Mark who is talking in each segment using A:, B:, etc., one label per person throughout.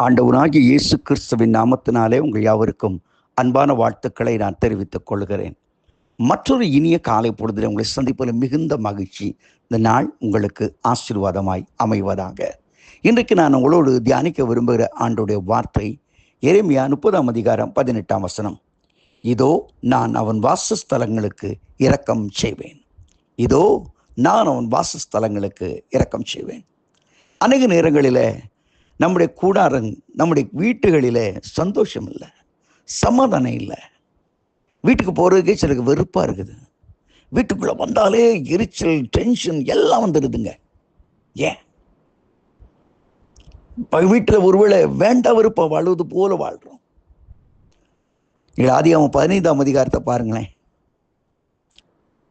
A: ஆண்டவராகிய இயேசு கிறிஸ்துவின் நாமத்தினாலே உங்கள் யாவருக்கும் அன்பான வாழ்த்துக்களை நான் தெரிவித்துக் கொள்கிறேன். மற்றொரு இனிய காலை பொழுதில் உங்களை சந்திப்பதில் மிகுந்த மகிழ்ச்சி. இந்த நாள் உங்களுக்கு ஆசீர்வாதமாய் அமைவதாக. இன்றைக்கு நான் உங்களோடு தியானிக்க விரும்புகிற ஆண்டுடைய வார்த்தை எரேமியா 30:18. இதோ நான் அவன் வாசஸ்தலங்களுக்கு இரக்கம் செய்வேன். இதோ நான் அவன் வாசஸ்தலங்களுக்கு இரக்கம் செய்வேன். அநேக நேரங்களில் நம்முடைய நம்முடைய வீட்டுகளில் சந்தோஷம் இல்லை, சமாதானம் இல்லை. வீட்டுக்கு போகிறதுக்கே சிலருக்கு வெறுப்பாக இருக்குது. வீட்டுக்குள்ளே வந்தாலே எரிச்சல், டென்ஷன் எல்லாம் வந்துடுதுங்க. ஏன்? வீட்டில் ஒருவேளை வேண்டாம் வெறுப்பா வாழ்வது போல வாழ்கிறோம். ஆதியாகமம் 15 பாருங்களேன்.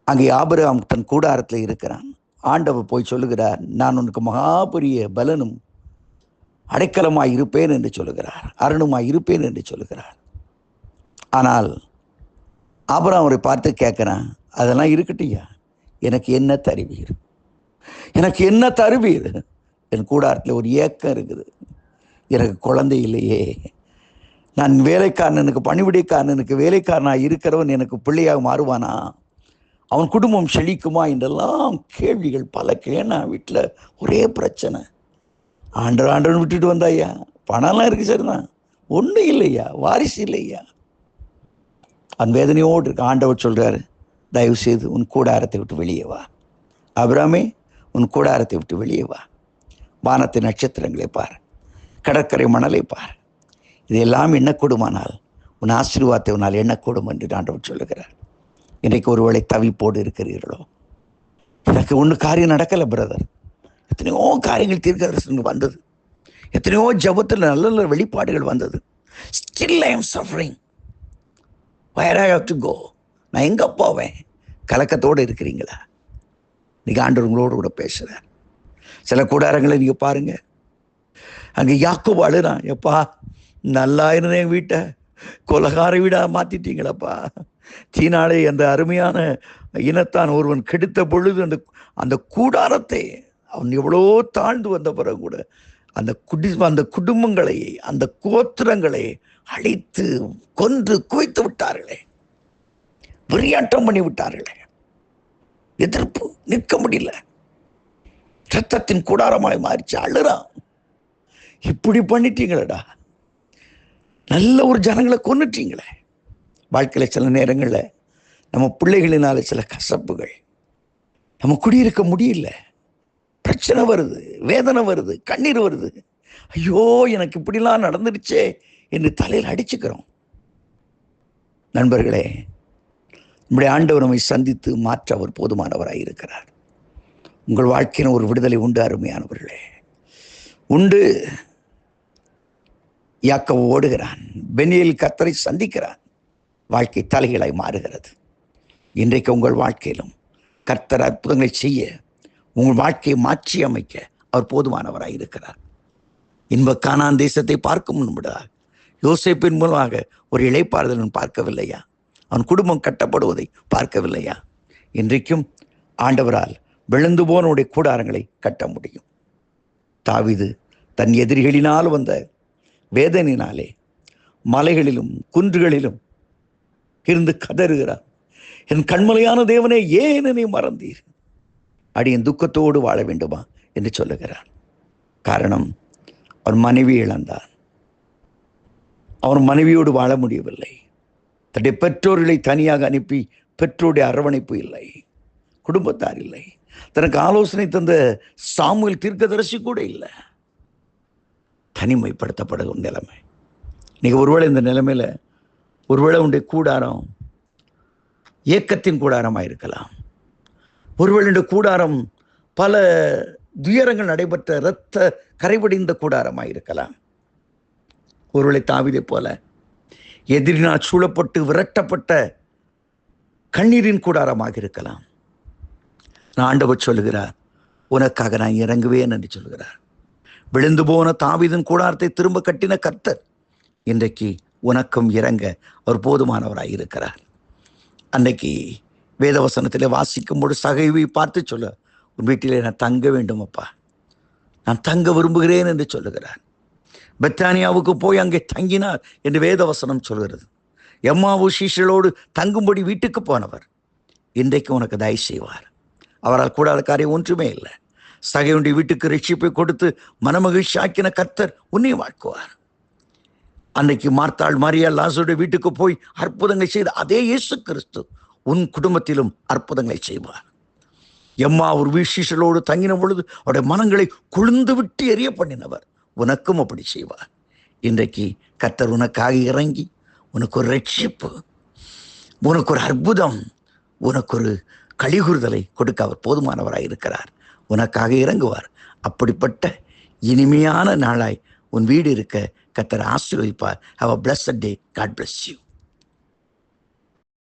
A: அங்கே ஆபிரகாம் தன் கூடாரத்தில் இருக்கிறான். ஆண்டவர் போய் சொல்லுகிறார், நான் உனக்கு மகாபெரிய பலனும் அடைக்கலமாய் இருப்பேன் என்று சொல்லுகிறார், அரணுமாய் இருப்பேன் என்று சொல்லுகிறார். ஆனால் ஆபிரகாம் அவரை பார்த்து கேட்கிறான், அதெல்லாம் இருக்கட்டையா, எனக்கு என்ன தருவீர்? எனக்கு என்ன தருவீர்? என் கூடாரத்தில் ஒரு ஏக்கம் இருக்குது. எனக்கு குழந்தை இல்லையே. நான் வேலைக்காரனுக்கு, பணிவிடைக்காரனுக்கு வேலைக்காரனாக இருக்கிறவன் எனக்கு பிள்ளையாக மாறுவானா? அவன் குடும்பம் செழிக்குமா? என்றெல்லாம் கேள்விகள் பல. ஏன்னா வீட்டில் ஒரே பிரச்சனை. ஆண்டவன் விட்டுட்டு வந்தாயா, பணம்லாம் இருக்கு, சரிதான், ஒன்றும் இல்லையா, வாரிசு இல்லையா. அந்த வேதனையோடு இருக்கு. ஆண்டவர் சொல்றாரு, தயவு செய்து உன் கூடாரத்தை விட்டு வெளியே வா. ஆபிரகாமே, உன் கூடாரத்தை விட்டு வெளியே வா. வானத்தின் நட்சத்திரங்களை பார், கடற்கரை மணலை பார். இதெல்லாம் எண்ணக்கூடுமானால் உன் ஆசீர்வாதத்தை உன்னால் எண்ணக்கூடும் என்று ஆண்டவர் சொல்லுகிறார். இன்றைக்கு ஒருவேளை தவிப்போடு இருக்கிறீர்களோ, எனக்கு ஒன்று காரியம் நடக்கலை பிரதர், எத்தனையோ காரியங்கள் தீர்க்கதரிசனம் வந்தது, எத்தனையோ ஜபத்தில் நல்ல நல்ல வெளிப்பாடுகள் வந்தது, still I am suffering, where I have to go, நான் எங்கே போவேன்? கலக்கத்தோடு இருக்கிறீங்களா? இன்னைக்கு ஆண்டவர் உங்களோடு கூட பேசுகிறார். சில கூடாரங்களை நீங்கள் பாருங்க, அங்கே யாக்கோபு அழுறான், எப்பா நல்லா இருந்தேன், வீட்டை கொலகார வீடாக மாற்றிட்டீங்களப்பா. சீனாளை அந்த அருமையான இனத்தான் ஒருவன் கெடுத்த பொழுது அந்த கூடாரத்தை அவன் எவ்வளோ தாழ்ந்து வந்த பிறகு கூட அந்த குடும்பங்களை, அந்த கோத்திரங்களை அழித்து கொன்று குவித்து விட்டார்களே, வெறியாட்டம் பண்ணி விட்டார்களே. எதிர்ப்பு நிற்க முடியல, ரத்தத்தின் கூடாரமாய் மாறிச்சு. அழுறான், இப்படி பண்ணிட்டீங்களடா, நல்ல ஒரு ஜனங்களை கொன்னுட்டீங்களே. வாழ்க்கையில் சில நேரங்களில் நம்ம பிள்ளைகளினால சில கசப்புகள், நம்ம குடியிருக்க முடியல, பிரச்சனை வருது, வேதனை வருது, கண்ணீர் வருது. ஐயோ எனக்கு இப்படிலாம் நடந்துடுச்சே என்று தலையில் அடிச்சுக்கிறோம். நண்பர்களே, நம்முடைய ஆண்டவர் நம்மை சந்தித்து மாற்ற அவர் போதுமானவராக இருக்கிறார். உங்கள் வாழ்க்கையின் ஒரு விடுதலை உண்டு அருமையானவர்களே, உண்டு. யாக்கோபு ஓடுகிறான், பெனியேல் கர்த்தரை சந்திக்கிறான், வாழ்க்கை தலைகளாய் மாறுகிறது. இன்றைக்கு உங்கள் வாழ்க்கையிலும் கர்த்தர் அற்புதங்களை செய்ய, உங்கள் வாழ்க்கையை மாற்றி அமைக்க அவர் போதுமானவராக இருக்கிறார். இன்ப கானான் தேசத்தை பார்க்கும் முன்பதாக யோசேப்பின் மூலமாக ஒரு இளைப்பாறுதல் பார்க்கவில்லையா? அவன் குடும்பம் கட்டப்படுவதை பார்க்கவில்லையா? இன்றைக்கும் ஆண்டவரால் விழுந்து போனவுடைய கூடாரங்களை கட்ட முடியும். தாவீது தன் எதிரிகளினால் வந்த வேதனையினாலே மலைகளிலும் குன்றுகளிலும் இருந்து கதறுகிறார், என் கண்மலையான தேவனே, ஏன் என்னை மறந்தீர்? அடியின் துக்கத்தோடு வாழ வேண்டுமா என்று சொல்லுகிறார். காரணம், அவன் மனைவி இழந்தான். அவன் மனைவியோடு வாழ முடியவில்லை. தன்னுடைய பெற்றோர்களை தனியாக அனுப்பி பெற்றோருடைய அரவணைப்பு இல்லை, குடும்பத்தார் இல்லை, தனக்கு ஆலோசனை தந்த சாமுவேல் தீர்க்கதரிசி கூட இல்லை. தனிமைப்படுத்தப்படும் நிலைமை. இன்னைக்கு ஒருவேளை இந்த நிலைமையில ஒருவேளை உன்னுடைய கூடாரம் ஏக்கத்தின் கூடாரமாக இருக்கலாம். ஒருவேளை கூடாரம் பல துயரங்கள் நடைபெற்ற இரத்த கரைபடிந்த கூடாரமாக இருக்கலாம். ஒருவேளை தாவீதை போல எதிரினால் சூழப்பட்டு விரட்டப்பட்ட கண்ணீரின் கூடாரமாக இருக்கலாம். நான் ஆண்டவர் சொல்லுகிறார், உனக்காக நான் இறங்குவேன் என்று சொல்கிறார். விழுந்து போன தாவீதின் கூடாரத்தை திரும்ப கட்டின கர்த்தர் இன்றைக்கு உனக்கும் இறங்க அவர் போதுமானவராக இருக்கிறார். அன்னைக்கு வேதவசனத்தில் வாசிக்கும்போது சகைவை பார்த்து சொல்ல, உன் வீட்டிலே நான் தங்க வேண்டும் அப்பா, நான் தங்க விரும்புகிறேன் என்று சொல்லுகிறார். பெத்தானியாவுக்கு போய் அங்கே தங்கினார் என்று வேதவசனம் சொல்கிறது. எம்மாவு சீஷர்களோடு தங்கும்படி வீட்டுக்கு போனவர் இன்றைக்கு உனக்கு தயவு செய்வார். அவரால் கூடாத காரியம் ஒன்றுமே இல்லை. சகையுடைய வீட்டுக்கு ரட்சிப்பை கொடுத்து மனமகிழ்ச்சி ஆக்கின கர்த்தர் உன்னை வாழ்க்குவார். அன்னைக்கு மார்த்தாள் மரியாள் லாசருடைய வீட்டுக்கு போய் அற்புதங்களை செய்த அதே இயேசு கிறிஸ்து உன் குடும்பத்திலும் அற்புதங்களை செய்வார். எம்மா ஒரு வீசீஷலோடு தங்கின பொழுது அவருடைய மனங்களை குளிர்ந்து விட்டு எரிய பண்ணினவர் உனக்கும் அப்படி செய்வார். இன்றைக்கு கர்த்தர் உனக்காக இறங்கி உனக்கு ஒரு ரட்சிப்பு, உனக்கு ஒரு அற்புதம், உனக்கு ஒரு கலிகுறுதலை கொடுக்க அவர் போதுமானவராய் இருக்கிறார். உனக்காக இறங்குவார். அப்படிப்பட்ட இனிமையான நாளாய் உன் வீடு இருக்க கர்த்தர் ஆசீர்வதிப்பார். Have a blessed day. God bless you.